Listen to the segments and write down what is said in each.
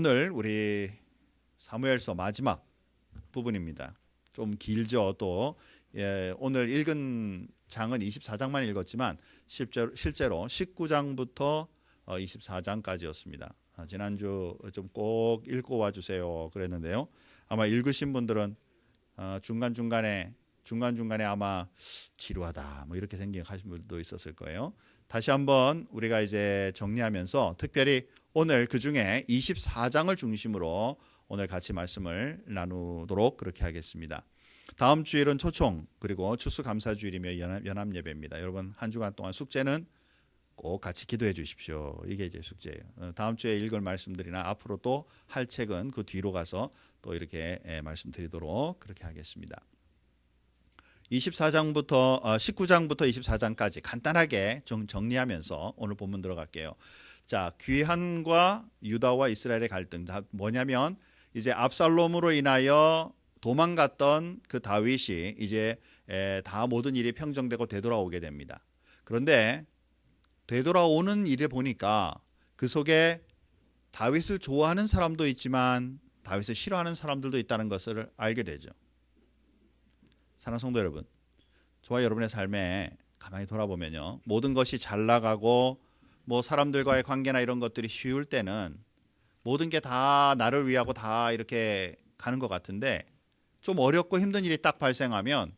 오늘 우리 사무엘서 마지막 부분입니다. 좀 길죠. 또 오늘 읽은 장은 24장만 읽었지만 실제로 19장부터 24장까지였습니다. 지난주 좀 꼭 읽고 와주세요 그랬는데요. 아마 읽으신 분들은 중간중간에 아마 지루하다 뭐 이렇게 생각하신 분들도 있었을 거예요. 다시 한번 우리가 이제 정리하면서 특별히 오늘 그중에 24장을 중심으로 오늘 같이 말씀을 나누도록 그렇게 하겠습니다. 다음 주일은 초청 그리고 추수감사주일이며 연합예배입니다. 여러분 한 주간 동안 숙제는 꼭 같이 기도해 주십시오. 이게 이제 숙제예요. 다음 주에 읽을 말씀들이나 앞으로 또 할 책은 그 뒤로 가서 또 이렇게 말씀드리도록 그렇게 하겠습니다. 19장부터 24장까지 간단하게 정리하면서 오늘 본문 들어갈게요. 자, 귀한과 유다와 이스라엘의 갈등 다 뭐냐면 이제 압살롬으로 인하여 도망갔던 그 다윗이 이제 다 모든 일이 평정되고 되돌아오게 됩니다. 그런데 되돌아오는 일에 보니까 그 속에 다윗을 좋아하는 사람도 있지만 다윗을 싫어하는 사람들도 있다는 것을 알게 되죠. 사랑하는 성도 여러분, 저와 여러분의 삶에 가만히 돌아보면요, 모든 것이 잘 나가고 뭐 사람들과의 관계나 이런 것들이 쉬울 때는 모든 게 다 나를 위하고 다 이렇게 가는 것 같은데 좀 어렵고 힘든 일이 딱 발생하면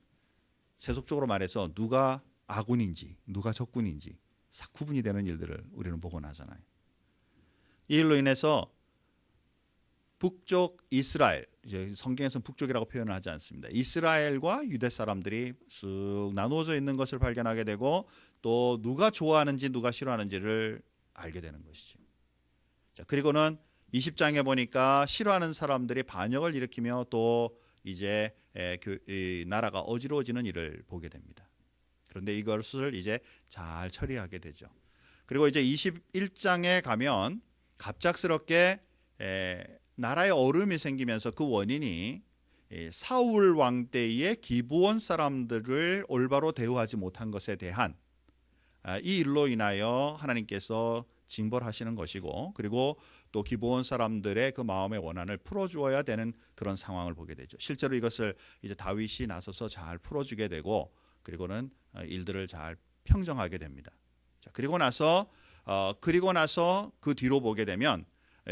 세속적으로 말해서 누가 아군인지 누가 적군인지 싹 구분이 되는 일들을 우리는 보곤 하잖아요. 이 일로 인해서 북쪽 이스라엘, 이제 성경에서는 북쪽이라고 표현을 하지 않습니다. 이스라엘과 유대 사람들이 쓱 나누어져 있는 것을 발견하게 되고 또 누가 좋아하는지 누가 싫어하는지를 알게 되는 것이죠. 자, 그리고는 20장에 보니까 싫어하는 사람들이 반역을 일으키며 또 이제 이 나라가 어지러워지는 일을 보게 됩니다. 그런데 이것을 이제 잘 처리하게 되죠. 그리고 이제 21장에 가면 갑작스럽게 나라에 어려움이 생기면서 그 원인이 사울 왕 때의 기브온 사람들을 올바로 대우하지 못한 것에 대한 이 일로 인하여 하나님께서 징벌하시는 것이고, 그리고 또 기브온 사람들의 그 마음의 원한을 풀어주어야 되는 그런 상황을 보게 되죠. 실제로 이것을 이제 다윗이 나서서 잘 풀어주게 되고, 그리고는 일들을 잘 평정하게 됩니다. 자, 그리고 나서 그 뒤로 보게 되면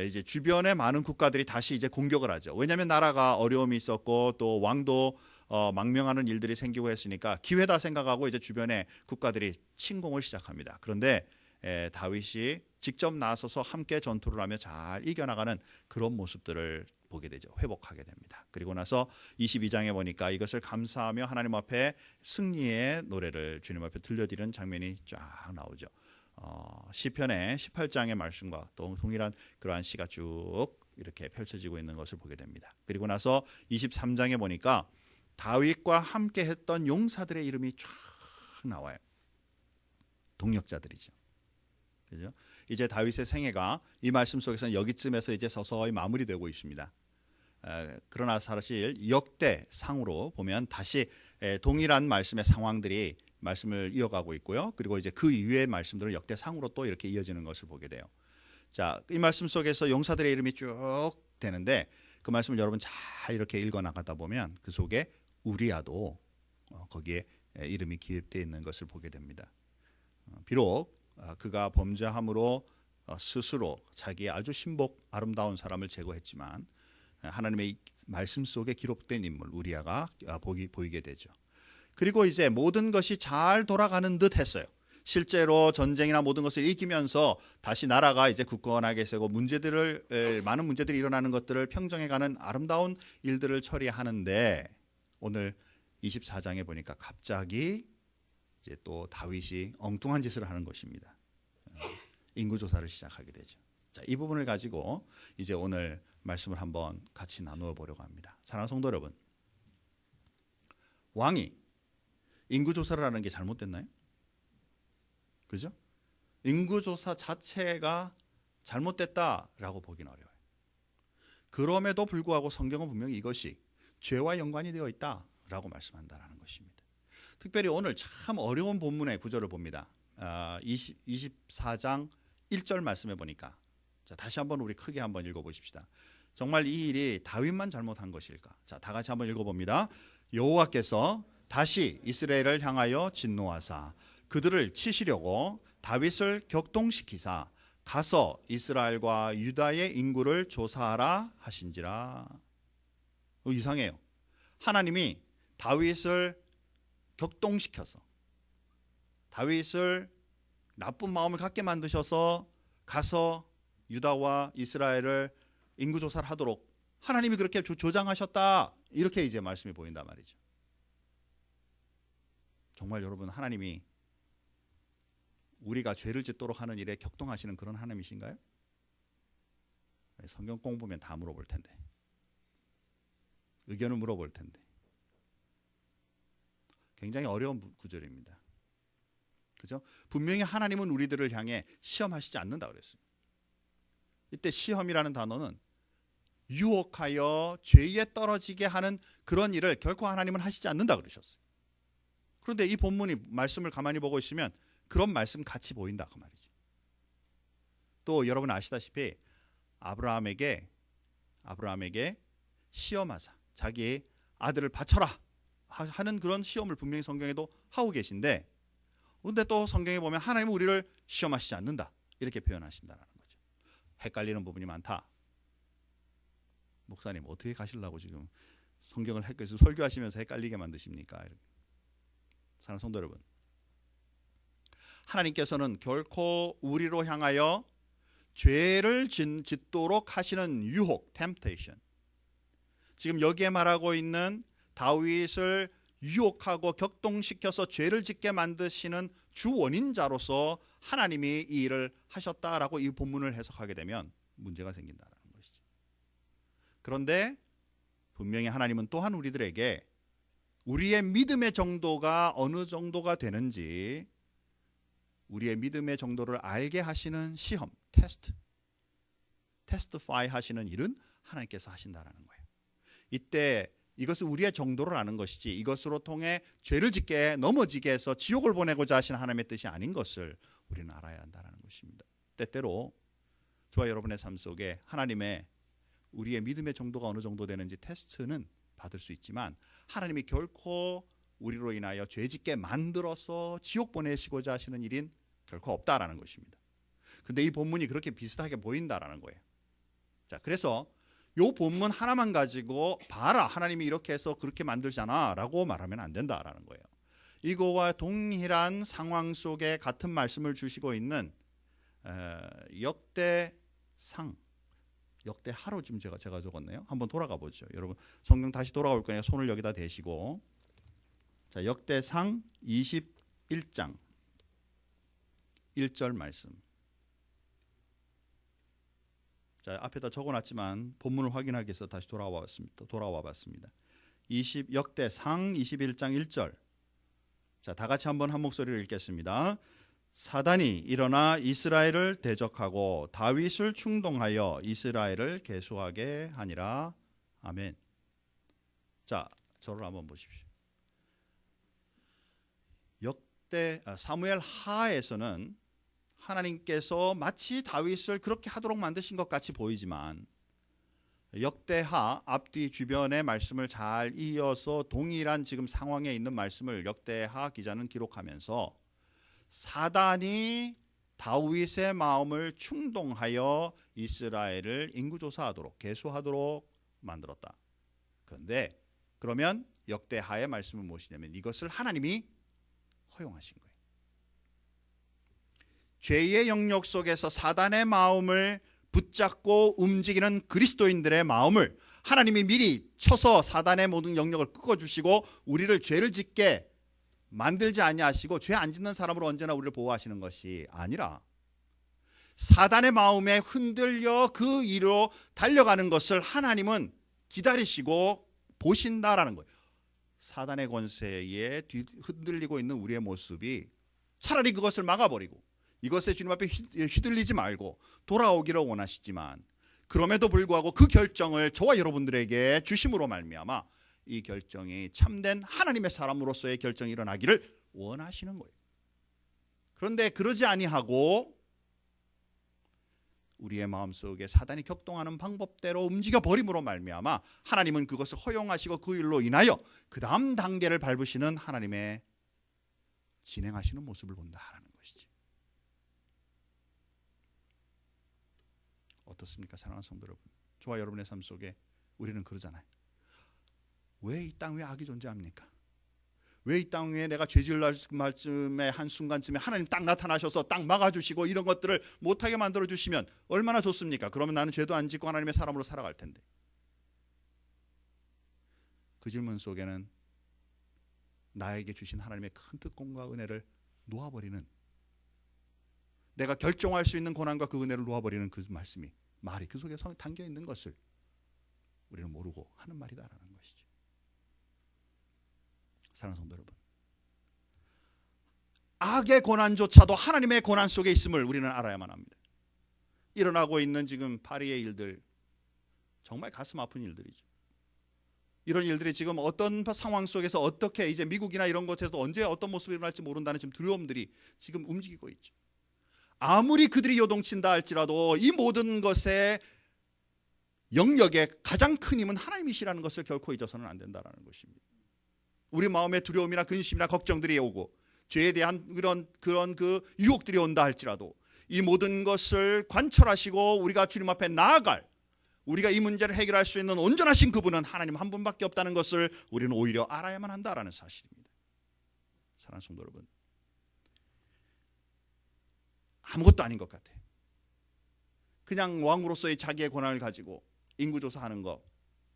이제 주변의 많은 국가들이 다시 이제 공격을 하죠. 왜냐하면 나라가 어려움이 있었고 또 왕도 망명하는 일들이 생기고 했으니까 기회다 생각하고 이제 주변의 국가들이 침공을 시작합니다. 그런데 다윗이 직접 나서서 함께 전투를 하며 잘 이겨나가는 그런 모습들을 보게 되죠. 회복하게 됩니다. 그리고 나서 22장에 보니까 이것을 감사하며 하나님 앞에 승리의 노래를 주님 앞에 들려드리는 장면이 쫙 나오죠. 시편의 18장의 말씀과 또 동일한 그러한 시가 쭉 이렇게 펼쳐지고 있는 것을 보게 됩니다. 그리고 나서 23장에 보니까 다윗과 함께 했던 용사들의 이름이 쫙 나와요. 동력자들이죠. 그죠? 이제 다윗의 생애가 이 말씀 속에서는 여기쯤에서 이제 서서히 마무리되고 있습니다. 그러나 사실 역대상으로 보면 다시 동일한 말씀의 상황들이 말씀을 이어가고 있고요. 그리고 이제 그 이후의 말씀들은 역대상으로 또 이렇게 이어지는 것을 보게 돼요. 자, 이 말씀 속에서 용사들의 이름이 쭉 되는데 그 말씀을 여러분 잘 이렇게 읽어 나가다 보면 그 속에 우리아도 거기에 이름이 기입되어 있는 것을 보게 됩니다. 비록 그가 범죄함으로 스스로 자기의 아주 신복 아름다운 사람을 제거했지만 하나님의 말씀 속에 기록된 인물 우리아가 보이게 되죠. 그리고 이제 모든 것이 잘 돌아가는 듯 했어요. 실제로 전쟁이나 모든 것을 이기면서 다시 나라가 이제 굳건하게 세고 많은 문제들이 일어나는 것들을 평정해가는 아름다운 일들을 처리하는데 오늘 24장에 보니까 갑자기 이제 또 다윗이 엉뚱한 짓을 하는 것입니다. 인구조사를 시작하게 되죠. 자, 이 부분을 가지고 이제 오늘 말씀을 한번 같이 나누어 보려고 합니다. 사랑하는 성도 여러분, 왕이 인구조사를 하는 게 잘못됐나요? 그죠? 인구조사 자체가 잘못됐다라고 보기는 어려워요. 그럼에도 불구하고 성경은 분명히 이것이 죄와 연관이 되어 있다라고 말씀한다는 것입니다. 특별히 오늘 참 어려운 본문의 구절을 봅니다. 24장 1절 말씀해 보니까 자, 다시 한번 우리 크게 한번 읽어보십시다. 정말 이 일이 다윗만 잘못한 것일까? 자, 다 같이 한번 읽어봅니다. 여호와께서 다시 이스라엘을 향하여 진노하사 그들을 치시려고 다윗을 격동시키사 가서 이스라엘과 유다의 인구를 조사하라 하신지라. 이상해요. 하나님이 다윗을 격동시켜서 다윗을 나쁜 마음을 갖게 만드셔서 가서 유다와 이스라엘을 인구조사를 하도록 하나님이 그렇게 조장하셨다, 이렇게 이제 말씀이 보인단 말이죠. 정말 여러분, 하나님이 우리가 죄를 짓도록 하는 일에 격동하시는 그런 하나님이신가요? 성경 공부면 다 물어볼 텐데, 의견을 물어볼 텐데. 굉장히 어려운 구절입니다. 그죠? 분명히 하나님은 우리들을 향해 시험하시지 않는다 그랬어요. 이때 시험이라는 단어는 유혹하여 죄에 떨어지게 하는 그런 일을 결코 하나님은 하시지 않는다 그러셨어요. 그런데 이 본문이 말씀을 가만히 보고 있으면 그런 말씀 같이 보인다 그 말이죠. 또 여러분 아시다시피 아브라함에게 시험하사 자기 아들을 바쳐라 하는 그런 시험을 분명히 성경에도 하고 계신데, 그런데 또 성경에 보면 하나님은 우리를 시험하시지 않는다 이렇게 표현하신다는 거죠. 헷갈리는 부분이 많다. 목사님 어떻게 가시려고 지금 성경을 설교하시면서 헷갈리게 만드십니까? 사랑하는 성도 여러분, 하나님께서는 결코 우리로 향하여 죄를 짓도록 하시는 유혹, temptation, 지금 여기에 말하고 있는 다윗을 유혹하고 격동시켜서 죄를 짓게 만드시는 주 원인자로서 하나님이 이 일을 하셨다라고 이 본문을 해석하게 되면 문제가 생긴다는 것이죠. 그런데 분명히 하나님은 또한 우리들에게 우리의 믿음의 정도가 어느 정도가 되는지, 우리의 믿음의 정도를 알게 하시는 시험, 테스트파이 하시는 일은 하나님께서 하신다라는 거예요. 이때 이것은 우리의 정도를 아는 것이지 이것으로 통해 죄를 짓게 넘어지게 해서 지옥을 보내고자 하시는 하나님의 뜻이 아닌 것을 우리는 알아야 한다는 것입니다. 때때로 저와 여러분의 삶 속에 하나님의 우리의 믿음의 정도가 어느 정도 되는지 테스트는 받을 수 있지만 하나님이 결코 우리로 인하여 죄 짓게 만들어서 지옥 보내시고자 하시는 일인 결코 없다라는 것입니다. 그런데 이 본문이 그렇게 비슷하게 보인다라는 거예요. 자, 그래서 이 본문 하나만 가지고 봐라, 하나님이 이렇게 해서 그렇게 만들잖아 라고 말하면 안 된다라는 거예요. 이거와 동일한 상황 속에 같은 말씀을 주시고 있는 역대하로 지금 제가 적었네요. 한번 돌아가 보죠. 여러분 성경 다시 돌아올 거니까 손을 여기다 대시고, 자, 역대상 21장 1절 말씀. 자, 앞에다 적어놨지만 본문을 확인하기 위해서 다시 돌아와 봤습니다. 역대상 21장 1절. 자, 다 같이 한번 한 목소리로 읽겠습니다. 사단이 일어나 이스라엘을 대적하고 다윗을 충동하여 이스라엘을 계수하게 하니라. 아멘. 자, 저를 한번 보십시오. 사무엘 하에서는 하나님께서 마치 다윗을 그렇게 하도록 만드신 것 같이 보이지만, 역대하 앞뒤 주변의 말씀을 잘 이어서 동일한 지금 상황에 있는 말씀을 역대하 기자는 기록하면서 사단이 다윗의 마음을 충동하여 이스라엘을 인구조사하도록 계수하도록 만들었다. 그런데 그러면 역대하의 말씀은 무엇이냐면 이것을 하나님이 허용하신 거예요. 죄의 영역 속에서 사단의 마음을 붙잡고 움직이는 그리스도인들의 마음을 하나님이 미리 쳐서 사단의 모든 영역을 끄어주시고 우리를 죄를 짓게 만들지 아니하시고 죄 안 짓는 사람으로 언제나 우리를 보호하시는 것이 아니라 사단의 마음에 흔들려 그 일로 달려가는 것을 하나님은 기다리시고 보신다라는 거예요. 사단의 권세에 흔들리고 있는 우리의 모습이 차라리 그것을 막아버리고 이것에 주님 앞에 휘둘리지 말고 돌아오기를 원하시지만, 그럼에도 불구하고 그 결정을 저와 여러분들에게 주심으로 말미암아 이 결정이 참된 하나님의 사람으로서의 결정이 일어나기를 원하시는 거예요. 그런데 그러지 아니하고 우리의 마음속에 사단이 격동하는 방법대로 움직여 버림으로 말미암아 하나님은 그것을 허용하시고 그 일로 인하여 그 다음 단계를 밟으시는 하나님의 진행하시는 모습을 본다라는 것이지. 어떻습니까, 사랑하는 성도 여러분? 저와 여러분의 삶 속에 우리는 그러잖아요. 왜 이 땅 위에 악이 존재합니까? 왜 이 땅 위에 내가 죄 지을 말쯤에 한순간쯤에 하나님 딱 나타나셔서 딱 막아주시고 이런 것들을 못하게 만들어주시면 얼마나 좋습니까? 그러면 나는 죄도 안 짓고 하나님의 사람으로 살아갈 텐데. 그 질문 속에는 나에게 주신 하나님의 큰 특권과 은혜를 놓아버리는, 내가 결정할 수 있는 권한과 그 은혜를 놓아버리는 그 말이 그 속에 담겨 있는 것을 우리는 모르고 하는 말이다라는 것이죠. 사랑하는 성도 여러분, 악의 고난조차도 하나님의 고난 속에 있음을 우리는 알아야만 합니다. 일어나고 있는 지금 파리의 일들, 정말 가슴 아픈 일들이죠. 이런 일들이 지금 어떤 상황 속에서 어떻게 이제 미국이나 이런 곳에서도 언제 어떤 모습이 일어날지 모른다는 지금 두려움들이 지금 움직이고 있죠. 아무리 그들이 요동친다 할지라도 이 모든 것의 영역의 가장 큰 힘은 하나님이시라는 것을 결코 잊어서는 안 된다는 것입니다. 우리 마음의 두려움이나 근심이나 걱정들이 오고 죄에 대한 그런 그 유혹들이 온다 할지라도 이 모든 것을 관철하시고 우리가 주님 앞에 나아갈, 우리가 이 문제를 해결할 수 있는 온전하신 그분은 하나님 한 분밖에 없다는 것을 우리는 오히려 알아야만 한다라는 사실입니다. 사랑하는 성도 여러분, 아무것도 아닌 것 같아요. 그냥 왕으로서의 자기의 권한을 가지고 인구조사하는 거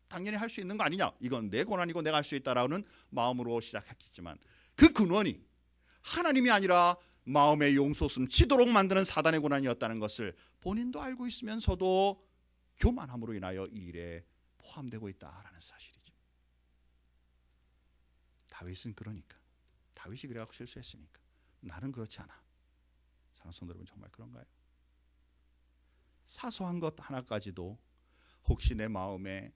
당연히 할 수 있는 거 아니냐, 이건 내 권한이고 내가 할 수 있다라는 마음으로 시작했지만 그 근원이 하나님이 아니라 마음의 용솟음 치도록 만드는 사단의 권한이었다는 것을 본인도 알고 있으면서도 교만함으로 인하여 이 일에 포함되고 있다라는 사실이죠. 다윗은 그러니까, 다윗이 그래갖고 실수했으니까 나는 그렇지 않아. 사랑하는 성도 여러분, 정말 그런가요? 사소한 것 하나까지도 혹시 내 마음에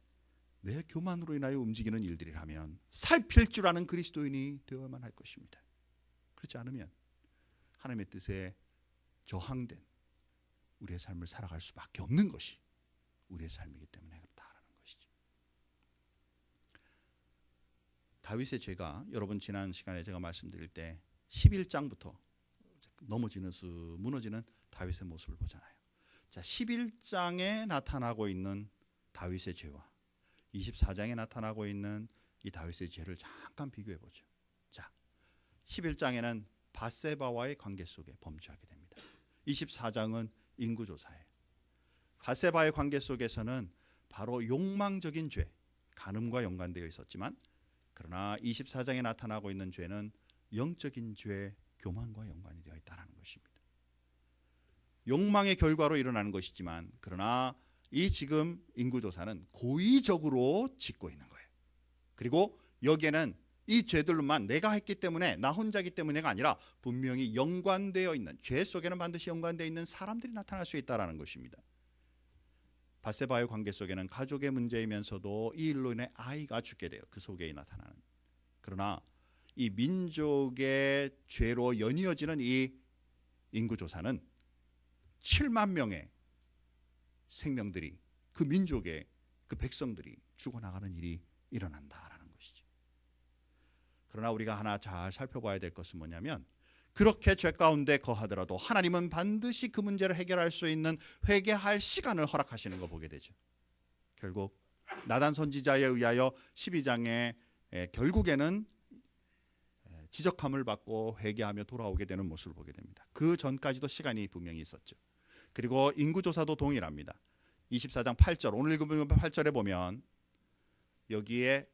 내 교만으로 인하여 움직이는 일들이라면 살필 줄 아는 그리스도인이 되어야만 할 것입니다. 그렇지 않으면 하나님의 뜻에 저항된 우리의 삶을 살아갈 수밖에 없는 것이 우리의 삶이기 때문에 그렇다라는 것이죠. 다윗의 죄가, 여러분 지난 시간에 제가 말씀드릴 때 11장부터 무너지는 다윗의 모습을 보잖아요. 자, 11장에 나타나고 있는 다윗의 죄와 24장에 나타나고 있는 이 다윗의 죄를 잠깐 비교해 보죠. 자, 11장에는 밧세바와의 관계 속에 범죄하게 됩니다. 24장은 인구조사예요. 밧세바의 관계 속에서는 바로 욕망적인 죄, 간음과 연관되어 있었지만, 그러나 24장에 나타나고 있는 죄는 영적인 죄, 교만과 연관이 되어 있다는 것입니다. 욕망의 결과로 일어나는 것이지만, 그러나 이 지금 인구조사는 고의적으로 짓고 있는 거예요. 그리고 여기에는 이 죄들로만 내가 했기 때문에, 나 혼자기 때문에가 아니라 분명히 연관되어 있는, 죄 속에는 반드시 연관되어 있는 사람들이 나타날 수 있다는 것입니다. 밧세바의 관계 속에는 가족의 문제이면서도 이 일로 인해 아이가 죽게 돼요. 그 속에 나타나는. 그러나 이 민족의 죄로 연이어지는 이 인구조사는 7만 명의 생명들이, 그 민족의 그 백성들이 죽어나가는 일이 일어난다라는 것이죠. 그러나 우리가 하나 잘 살펴봐야 될 것은 뭐냐면, 그렇게 죄 가운데 거하더라도 하나님은 반드시 그 문제를 해결할 수 있는 회개할 시간을 허락하시는 거 보게 되죠. 결국 나단 선지자에 의하여 12장에 결국에는 지적함을 받고 회개하며 돌아오게 되는 모습을 보게 됩니다. 그 전까지도 시간이 분명히 있었죠. 그리고 인구조사도 동일합니다. 24장 8절, 오늘 읽은 8절에 보면 여기에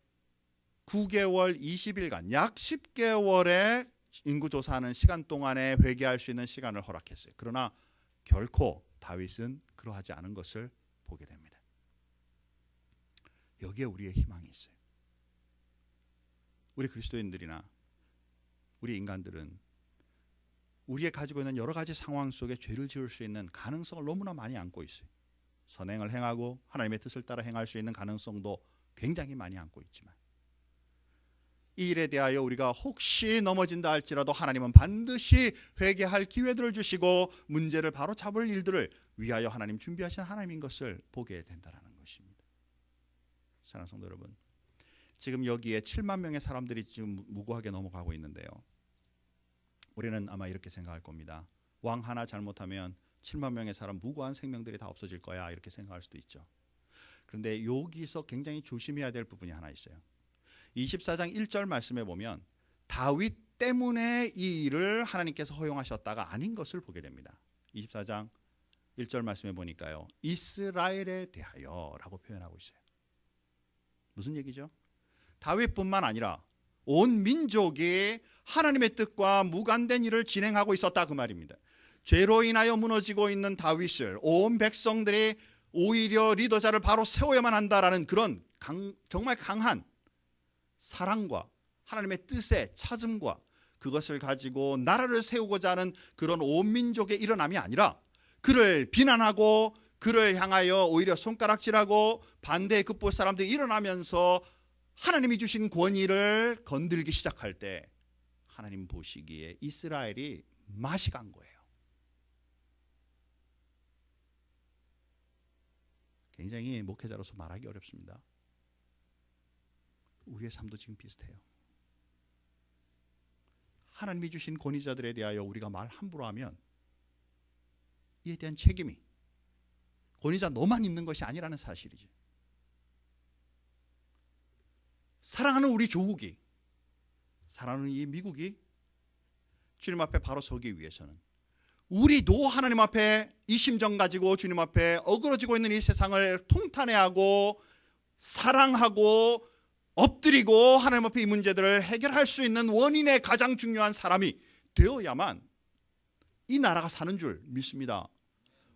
9개월 20일간 약 10개월의 인구조사하는 시간 동안에 회개할 수 있는 시간을 허락했어요. 그러나 결코 다윗은 그러하지 않은 것을 보게 됩니다. 여기에 우리의 희망이 있어요. 우리 그리스도인들이나 우리 인간들은 우리의 가지고 있는 여러 가지 상황 속에 죄를 지을 수 있는 가능성을 너무나 많이 안고 있어요. 선행을 행하고 하나님의 뜻을 따라 행할 수 있는 가능성도 굉장히 많이 안고 있지만, 이 일에 대하여 우리가 혹시 넘어진다 할지라도 하나님은 반드시 회개할 기회들을 주시고 문제를 바로 잡을 일들을 위하여 하나님 준비하신 하나님인 것을 보게 된다는 것입니다. 사랑하는 성도 여러분, 지금 여기에 7만 명의 사람들이 지금 무고하게 넘어가고 있는데요, 우리는 아마 이렇게 생각할 겁니다. 왕 하나 잘못하면 7만 명의 사람 무고한 생명들이 다 없어질 거야, 이렇게 생각할 수도 있죠. 그런데 여기서 굉장히 조심해야 될 부분이 하나 있어요. 24장 1절 말씀에 보면 다윗 때문에 이 일을 하나님께서 허용하셨다가 아닌 것을 보게 됩니다. 24장 1절 말씀에 보니까요, 이스라엘에 대하여 라고 표현하고 있어요. 무슨 얘기죠? 다윗뿐만 아니라 온 민족이 하나님의 뜻과 무관된 일을 진행하고 있었다, 그 말입니다. 죄로 인하여 무너지고 있는 다윗을 온 백성들이 오히려 리더자를 바로 세워야만 한다라는 그런 정말 강한 사랑과 하나님의 뜻의 찾음과 그것을 가지고 나라를 세우고자 하는 그런 온 민족의 일어남이 아니라 그를 비난하고 그를 향하여 오히려 손가락질하고 반대의 급보 사람들이 일어나면서 하나님이 주신 권위를 건들기 시작할 때 하나님 보시기에 이스라엘이 맛이 간 거예요. 굉장히 목회자로서 말하기 어렵습니다. 우리의 삶도 지금 비슷해요. 하나님이 주신 권위자들에 대하여 우리가 말 함부로 하면 이에 대한 책임이 권위자 너만 있는 것이 아니라는 사실이지. 사랑하는 우리 조국이, 사랑하는 이 미국이 주님 앞에 바로 서기 위해서는 우리도 하나님 앞에 이 심정 가지고 주님 앞에 어그러지고 있는 이 세상을 통탄해하고 사랑하고 엎드리고 하나님 앞에 이 문제들을 해결할 수 있는 원인의 가장 중요한 사람이 되어야만 이 나라가 사는 줄 믿습니다.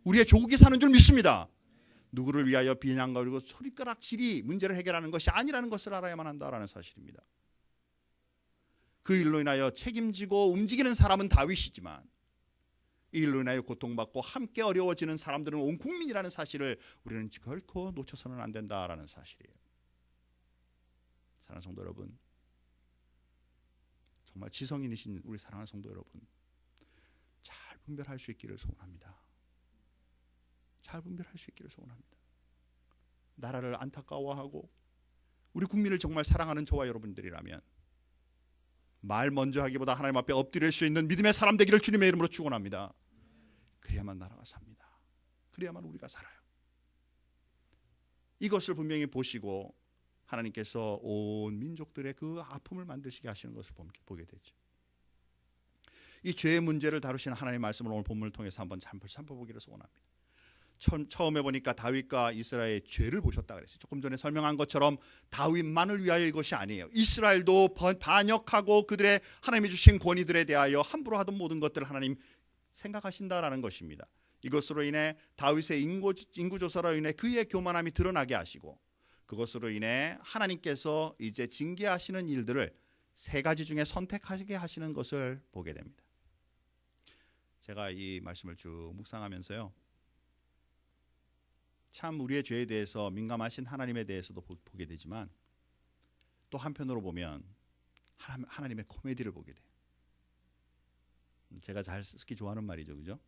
우리의 조국이 사는 줄 믿습니다. 누구를 위하여 비난과 그리고 소리가락질이 문제를 해결하는 것이 아니라는 것을 알아야만 한다라는 사실입니다. 그 일로 인하여 책임지고 움직이는 사람은 다윗이지만 이 일로 인하여 고통받고 함께 어려워지는 사람들은 온 국민이라는 사실을 우리는 결코 놓쳐서는 안 된다라는 사실이에요. 사랑하는 성도 여러분, 정말 지성인이신 우리 사랑하는 성도 여러분, 잘 분별할 수 있기를 소원합니다. 잘 분별할 수 있기를 소원합니다. 나라를 안타까워하고 우리 국민을 정말 사랑하는 저와 여러분들이라면 말 먼저 하기보다 하나님 앞에 엎드릴 수 있는 믿음의 사람 되기를 주님의 이름으로 축원합니다. 그래야만 나라가 삽니다. 그래야만 우리가 살아요. 이것을 분명히 보시고 하나님께서 온 민족들의 그 아픔을 만드시게 하시는 것을 보게 되죠. 이 죄의 문제를 다루시는 하나님의 말씀을 오늘 본문을 통해서 한번 살펴보기를 소원합니다. 처음에 보니까 다윗과 이스라엘의 죄를 보셨다 그랬어요. 조금 전에 설명한 것처럼 다윗만을 위하여 이것이 아니에요. 이스라엘도 반역하고 그들의 하나님이 주신 권위들에 대하여 함부로 하던 모든 것들을 하나님 생각하신다라는 것입니다. 이것으로 인해 다윗의 인구조사로 인해 그의 교만함이 드러나게 하시고 그것으로 인해 하나님께서 이제 징계하시는 일들을 세 가지 중에 선택하게 하시는 것을 보게 됩니다. 제가 이 말씀을 쭉 묵상하면서요, 참 우리의 죄에 대해서 민감하신 하나님에 대해서도 보게 되지만 또 한편으로 보면 하나님의 코미디를 보게 돼요. 제가 잘 쓰기 좋아하는 말이죠, 그죠?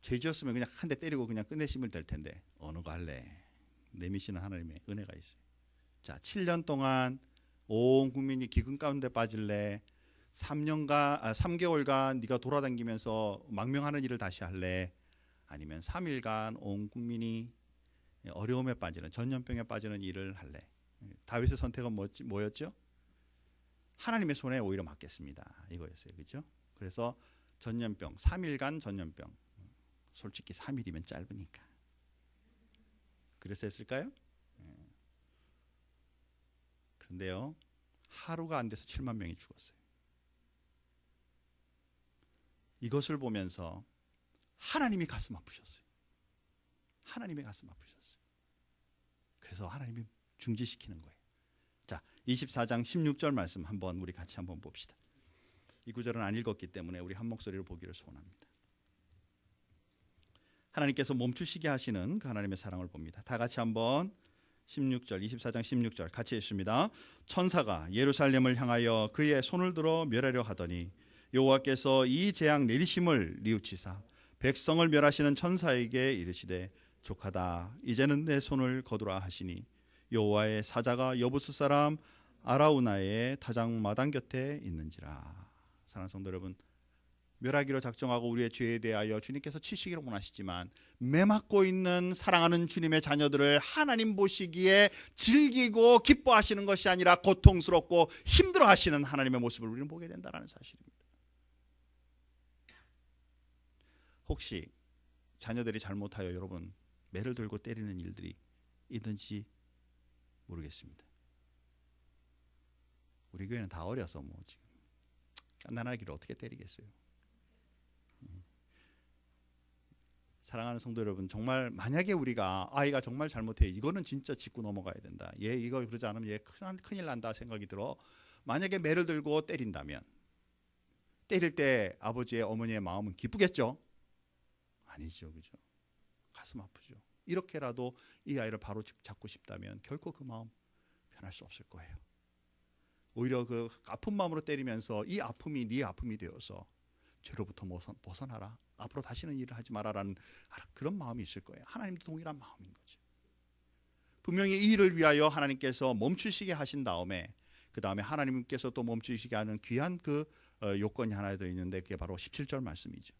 죄 지었으면 그냥 한 대 때리고 그냥 끝내시면 될 텐데 어느 거 할래? 내미시는 하나님의 은혜가 있어요. 자, 7년 동안 온 국민이 기근 가운데 빠질래? 3개월간 네가 돌아다니면서 망명하는 일을 다시 할래? 아니면 3일간 온 국민이 어려움에 빠지는, 전염병에 빠지는 일을 할래? 다윗의 선택은 뭐였죠? 하나님의 손에 오히려 맡겠습니다, 이거였어요. 그렇죠? 그래서 전염병, 3일간 전염병. 솔직히 3일이면 짧으니까 그래서 했을까요? 그런데요, 하루가 안 돼서 7만 명이 죽었어요. 이것을 보면서 하나님이 가슴 아프셨어요. 하나님이 가슴 아프셨어요. 그래서 하나님이 중지시키는 거예요. 자, 24장 16절 말씀 한번 우리 같이 한번 봅시다. 이 구절은 안 읽었기 때문에 우리 한 목소리로 보기를 소원합니다. 하나님께서 멈추시게 하시는 그 하나님의 사랑을 봅니다. 다 같이 한번 16절, 24장 16절 같이 읽습니다. 천사가 예루살렘을 향하여 그의 손을 들어 멸하려 하더니 여호와께서 이 재앙 내리심을 뉘우치사 백성을 멸하시는 천사에게 이르시되 족하다 이제는 내 손을 거두라 하시니 여호와의 사자가 여부스 사람 아라우나의 타작마당 곁에 있는지라. 사랑하는 성도 여러분, 멸하기로 작정하고 우리의 죄에 대하여 주님께서 치시기를 원하시지만 매맞고 있는 사랑하는 주님의 자녀들을 하나님 보시기에 즐기고 기뻐하시는 것이 아니라 고통스럽고 힘들어하시는 하나님의 모습을 우리는 보게 된다는 사실입니다. 혹시 자녀들이 잘못하여 여러분 매를 들고 때리는 일들이 있는지 모르겠습니다. 우리 교회는 다 어려서 뭐 지금 깐난아기를 어떻게 때리겠어요. 사랑하는 성도 여러분, 정말 만약에 우리가 아이가 정말 잘못해 이거는 진짜 짚고 넘어가야 된다, 얘 이거 그러지 않으면 얘 큰일 난다 생각이 들어 만약에 매를 들고 때린다면 때릴 때 아버지의 어머니의 마음은 기쁘겠죠? 아니죠, 그죠? 가슴 아프죠. 이렇게라도 이 아이를 바로 잡고 싶다면 결코 그 마음 변할 수 없을 거예요. 오히려 그 아픈 마음으로 때리면서 이 아픔이 네 아픔이 되어서 죄로부터 벗어나라, 앞으로 다시는 일을 하지 마라라는 그런 마음이 있을 거예요. 하나님도 동일한 마음인 거죠. 분명히 이 일을 위하여 하나님께서 멈추시게 하신 다음에 그 다음에 하나님께서 또 멈추시게 하는 귀한 그 요건이 하나 더 있는데 그게 바로 17절 말씀이죠.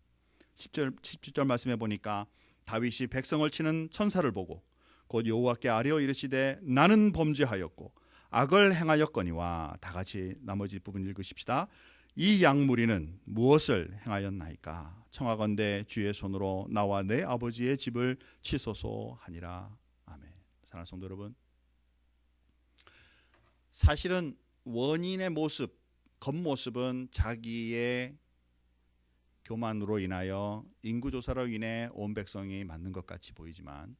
17절 말씀에 보니까 다윗이 백성을 치는 천사를 보고 곧 여호와께 아뢰어 이르시되 나는 범죄하였고 악을 행하였거니와. 다 같이 나머지 부분 읽으십시다. 이 양무리는 무엇을 행하였나이까? 청하건대 주의 손으로 나와 내 아버지의 집을 치소서 하니라. 아멘. 사랑하는 성도 여러분, 사실은 원인의 모습, 겉모습은 자기의 교만으로 인하여 인구조사로 인해 온 백성이 맞는 것 같이 보이지만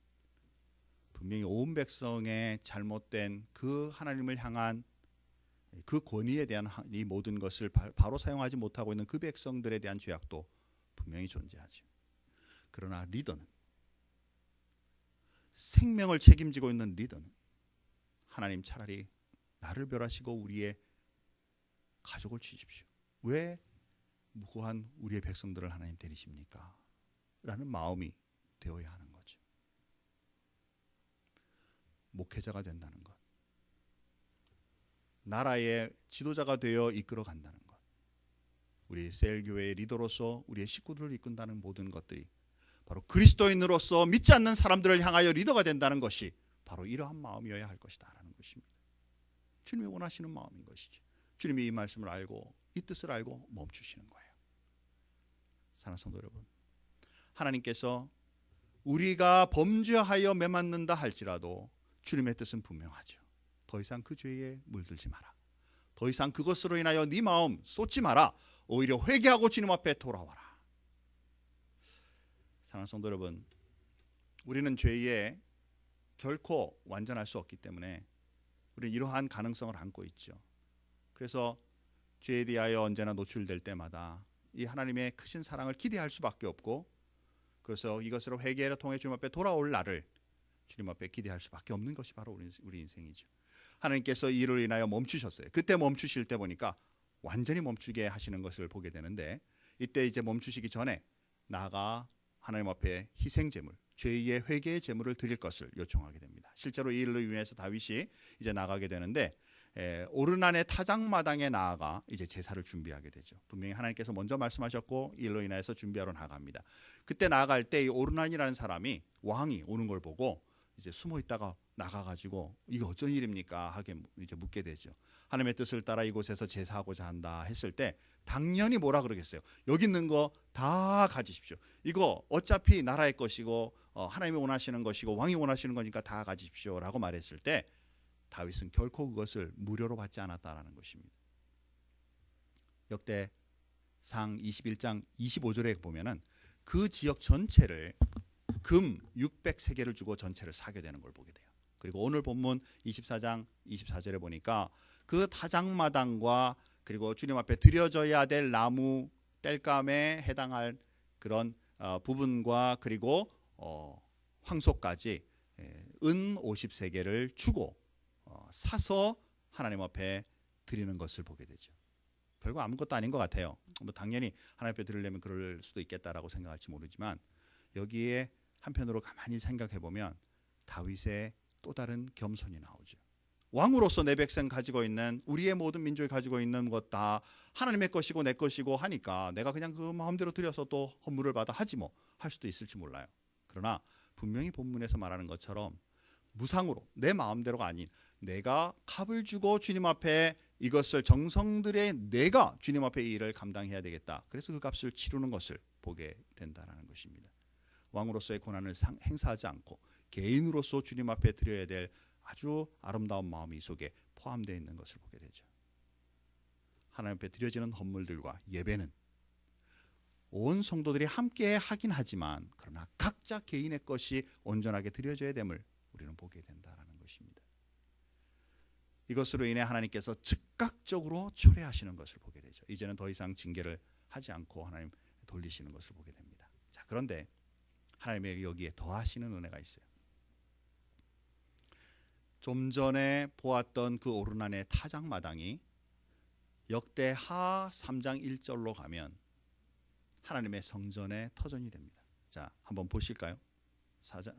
분명히 온 백성의 잘못된 그 하나님을 향한 그 권위에 대한 이 모든 것을 바로 사용하지 못하고 있는 그 백성들에 대한 죄악도 분명히 존재하죠. 그러나 리더는, 생명을 책임지고 있는 리더는 하나님 차라리 나를 멸하시고 우리의 가족을 치십시오. 왜 무고한 우리의 백성들을 하나님 때리십니까? 라는 마음이 되어야 하는 거죠. 목회자가 된다는 것, 나라의 지도자가 되어 이끌어 간다는 것, 우리 셀교회의 리더로서 우리의 식구들을 이끈다는 모든 것들이 바로 그리스도인으로서 믿지 않는 사람들을 향하여 리더가 된다는 것이 바로 이러한 마음이어야 할 것이다 라는 것입니다. 주님이 원하시는 마음인 것이죠. 주님이 이 말씀을 알고 이 뜻을 알고 멈추시는 거예요. 사랑하는 성도 여러분, 하나님께서 우리가 범죄하여 매맞는다 할지라도 주님의 뜻은 분명하죠. 더 이상 그 죄에 물들지 마라. 더 이상 그것으로 인하여 네 마음 쏟지 마라. 오히려 회개하고 주님 앞에 돌아와라. 사랑하는 성도 여러분, 우리는 죄에 결코 완전할 수 없기 때문에 우리는 이러한 가능성을 안고 있죠. 그래서 죄에 대하여 언제나 노출될 때마다 이 하나님의 크신 사랑을 기대할 수밖에 없고, 그래서 이것으로 회개를 통해 주님 앞에 돌아올 날을 주님 앞에 기대할 수밖에 없는 것이 바로 우리 인생이죠. 하나님께서 이 일을 인하여 멈추셨어요. 그때 멈추실 때 보니까 완전히 멈추게 하시는 것을 보게 되는데, 이때 이제 멈추시기 전에 나아가 하나님 앞에 희생 제물, 죄의 회개의 제물을 드릴 것을 요청하게 됩니다. 실제로 이 일로 인해서 다윗이 이제 나가게 되는데 오르난의 타작마당에 나아가 이제 제사를 준비하게 되죠. 분명히 하나님께서 먼저 말씀하셨고 이 일로 인해서 준비하러 나갑니다. 그때 나아갈 때 이 오르난이라는 사람이 왕이 오는 걸 보고 이제 숨어 있다가 나가가지고 이게 어쩐 일입니까 하게 이제 묻게 되죠. 하나님의 뜻을 따라 이곳에서 제사하고자 한다 했을 때 당연히 뭐라 그러겠어요? 여기 있는 거 다 가지십시오. 이거 어차피 나라의 것이고 하나님이 원하시는 것이고 왕이 원하시는 거니까 다 가지십시오 라고 말했을 때 다윗은 결코 그것을 무료로 받지 않았다라는 것입니다. 역대상 21장 25절에 보면은 그 지역 전체를 금 600세겔을 주고 전체를 사게 되는 걸 보게 돼요. 그리고 오늘 본문 24장 24절에 보니까 그 타작마당과 그리고 주님 앞에 드려져야 될 나무 땔감에 해당할 그런 부분과 그리고 황소까지 은 50세겔을 주고 사서 하나님 앞에 드리는 것을 보게 되죠. 별거 아무것도 아닌 것 같아요. 뭐 당연히 하나님 앞에 드리려면 그럴 수도 있겠다라고 생각할지 모르지만 여기에 한편으로 가만히 생각해 보면 다윗의 또 다른 겸손이 나오죠. 왕으로서 내 백성 가지고 있는 우리의 모든 민족이 가지고 있는 것 다 하나님의 것이고 내 것이고 하니까 내가 그냥 그 마음대로 드려서 또 헌물을 받아 하지 뭐 할 수도 있을지 몰라요. 그러나 분명히 본문에서 말하는 것처럼 무상으로 내 마음대로가 아닌 내가 값을 주고 주님 앞에 이것을 정성들에 내가 주님 앞에 이 일을 감당해야 되겠다. 그래서 그 값을 치르는 것을 보게 된다는 것입니다. 왕으로서의 권한을 행사하지 않고 개인으로서 주님 앞에 드려야 될 아주 아름다운 마음이 이 속에 포함되어 있는 것을 보게 되죠. 하나님 앞에 드려지는 헌물들과 예배는 온 성도들이 함께 하긴 하지만 그러나 각자 개인의 것이 온전하게 드려져야 됨을 우리는 보게 된다는 것입니다. 이것으로 인해 하나님께서 즉각적으로 철회하시는 것을 보게 되죠. 이제는 더 이상 징계를 하지 않고 하나님 돌리시는 것을 보게 됩니다. 자, 그런데 하나님의 여기에 더하시는 은혜가 있어요. 좀 전에 보았던 그 오르난의 타작마당이 역대하 3장 1절로 가면 하나님의 성전의 터전이 됩니다. 자, 한번 보실까요?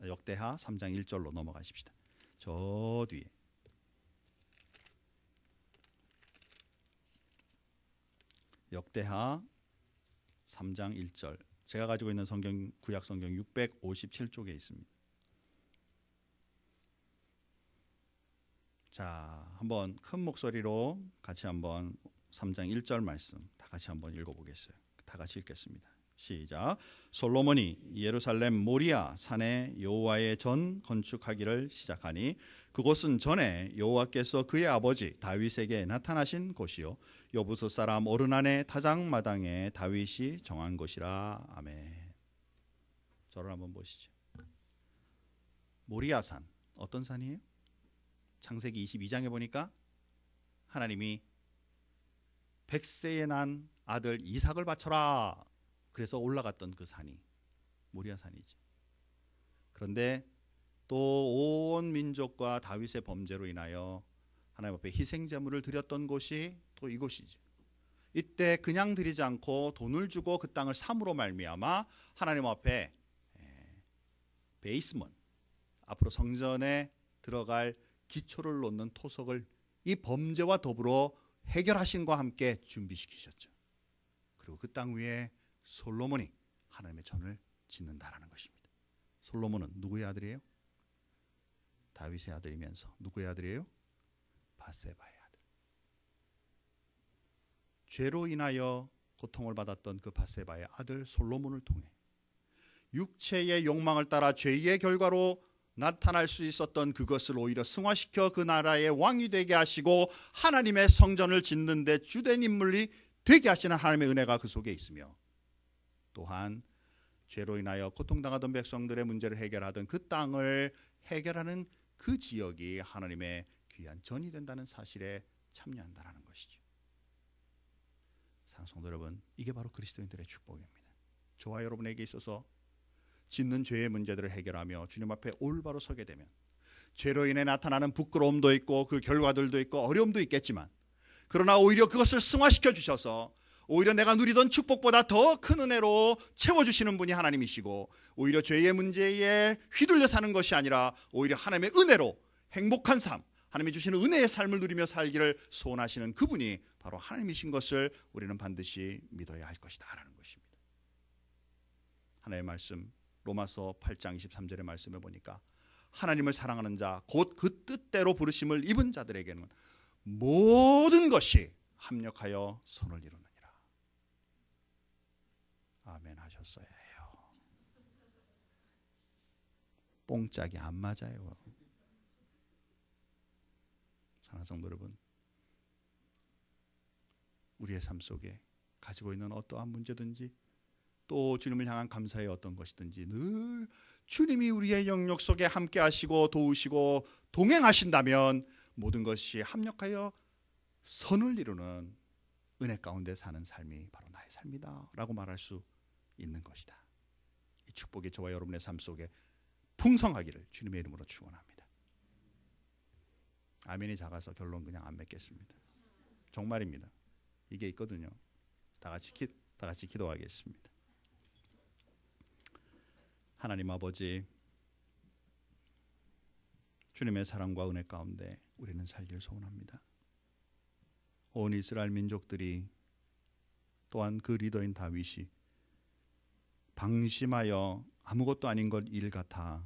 역대하 3장 1절로 넘어가십시다. 저 뒤에 역대하 3장 1절 제가 가지고 있는 성경 구약 성경 657쪽에 있습니다. 자, 한번 큰 목소리로 같이 한번 3장 1절 말씀 다 같이 한번 읽어보겠어요. 다 같이 읽겠습니다. 시작. 솔로몬이 예루살렘 모리아 산에 여호와의 전 건축하기를 시작하니 그곳은 전에 여호와께서 그의 아버지 다윗에게 나타나신 곳이요 여부스 사람 오르난의 타작마당에 다윗이 정한 곳이라. 아멘. 저를 한번 보시죠. 모리아 산 어떤 산이에요? 창세기 22장에 보니까 하나님이 100세에 난 아들 이삭을 바쳐라. 그래서 올라갔던 그 산이 모리아 산이죠. 그런데 또 온 민족과 다윗의 범죄로 인하여 하나님 앞에 희생 제물을 드렸던 곳이 또 이곳이죠. 이때 그냥 드리지 않고 돈을 주고 그 땅을 삼으로 말미암아 하나님 앞에 베이스먼 앞으로 성전에 들어갈 기초를 놓는 토석을 이 범죄와 더불어 해결하신과 함께 준비시키셨죠. 그리고 그 땅 위에 솔로몬이 하나님의 전을 짓는다라는 것입니다. 솔로몬은 누구의 아들이에요? 다윗의 아들이면서 누구의 아들이에요? 밧세바의 아들. 죄로 인하여 고통을 받았던 그 밧세바의 아들 솔로몬을 통해 육체의 욕망을 따라 죄의 결과로 나타날 수 있었던 그것을 오히려 승화시켜 그 나라의 왕이 되게 하시고 하나님의 성전을 짓는 데 주된 인물이 되게 하시는 하나님의 은혜가 그 속에 있으며 또한 죄로 인하여 고통당하던 백성들의 문제를 해결하던 그 땅을 해결하는 그 지역이 하나님의 귀한 전이 된다는 사실에 참여한다는 것이죠. 사랑하는 성도 여러분, 이게 바로 그리스도인들의 축복입니다. 저와 여러분에게 있어서 짓는 죄의 문제들을 해결하며 주님 앞에 올바로 서게 되면 죄로 인해 나타나는 부끄러움도 있고 그 결과들도 있고 어려움도 있겠지만 그러나 오히려 그것을 승화시켜 주셔서 오히려 내가 누리던 축복보다 더 큰 은혜로 채워주시는 분이 하나님이시고 오히려 죄의 문제에 휘둘려 사는 것이 아니라 오히려 하나님의 은혜로 행복한 삶, 하나님이 주시는 은혜의 삶을 누리며 살기를 소원하시는 그분이 바로 하나님이신 것을 우리는 반드시 믿어야 할 것이다 라는 것입니다. 하나님의 말씀 로마서 8장 23절의 말씀을 보니까 하나님을 사랑하는 자 곧 그 뜻대로 부르심을 입은 자들에게는 모든 것이 합력하여 선을 이루느니라. 아멘 하셨어야 해요. 뽕짝이 안 맞아요. 사랑하는 성도 여러분, 우리의 삶 속에 가지고 있는 어떠한 문제든지 또 주님을 향한 감사의 어떤 것이든지 늘 주님이 우리의 영역 속에 함께 하시고 도우시고 동행하신다면 모든 것이 합력하여 선을 이루는 은혜 가운데 사는 삶이 바로 나의 삶이다 라고 말할 수 있는 것이다. 이 축복이 저와 여러분의 삶 속에 풍성하기를 주님의 이름으로 축원합니다. 아멘이 작아서 결론 그냥 안 맺겠습니다. 정말입니다. 이게 있거든요. 다 같이 기도하겠습니다. 하나님 아버지, 주님의 사랑과 은혜 가운데 우리는 살기를 소원합니다. 온 이스라엘 민족들이 또한 그 리더인 다윗이 방심하여 아무것도 아닌 것 일 같아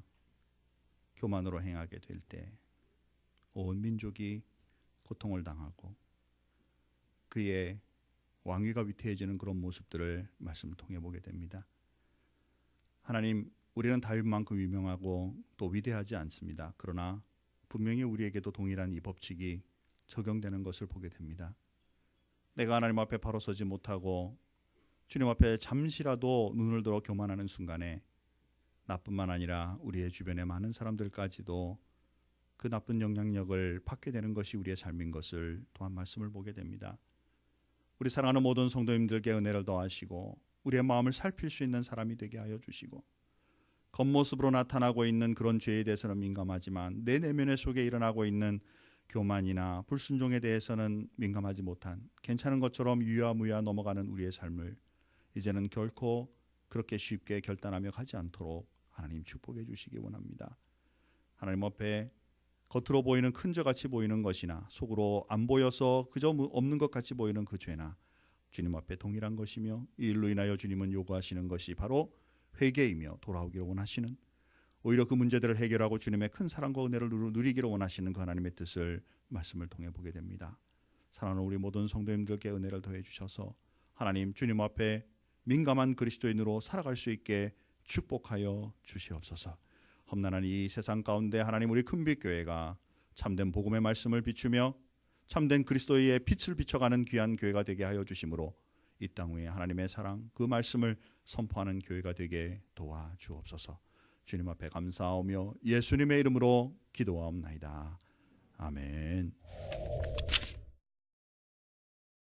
교만으로 행하게 될 때 온 민족이 고통을 당하고 그의 왕위가 위태해지는 그런 모습들을 말씀을 통해 보게 됩니다. 하나님, 우리는 다윗만큼 유명하고 또 위대하지 않습니다. 그러나 분명히 우리에게도 동일한 이 법칙이 적용되는 것을 보게 됩니다. 내가 하나님 앞에 바로 서지 못하고 주님 앞에 잠시라도 눈을 들어 교만하는 순간에 나뿐만 아니라 우리의 주변의 많은 사람들까지도 그 나쁜 영향력을 받게 되는 것이 우리의 삶인 것을 또한 말씀을 보게 됩니다. 우리 사랑하는 모든 성도님들께 은혜를 더하시고 우리의 마음을 살필 수 있는 사람이 되게 하여 주시고, 겉모습으로 나타나고 있는 그런 죄에 대해서는 민감하지만 내 내면의 속에 일어나고 있는 교만이나 불순종에 대해서는 민감하지 못한, 괜찮은 것처럼 유야무야 넘어가는 우리의 삶을 이제는 결코 그렇게 쉽게 결단하며 가지 않도록 하나님 축복해 주시기 원합니다. 하나님 앞에 겉으로 보이는 큰 죄같이 보이는 것이나 속으로 안 보여서 그저 없는 것 같이 보이는 그 죄나 주님 앞에 동일한 것이며, 이 일로 인하여 주님은 요구하시는 것이 바로 회개이며 돌아오기를 원하시는, 오히려 그 문제들을 해결하고 주님의 큰 사랑과 은혜를 누리기를 원하시는 그 하나님의 뜻을 말씀을 통해 보게 됩니다. 사랑하는 우리 모든 성도님들께 은혜를 더해 주셔서 하나님, 주님 앞에 민감한 그리스도인으로 살아갈 수 있게 축복하여 주시옵소서. 험난한 이 세상 가운데 하나님, 우리 큰빛교회가 참된 복음의 말씀을 비추며 참된 그리스도의 빛을 비춰가는 귀한 교회가 되게 하여 주심으로 이 땅 위에 하나님의 사랑, 그 말씀을 선포하는 교회가 되게 도와주옵소서. 주님 앞에 감사하며 예수님의 이름으로 기도하옵나이다. 아멘.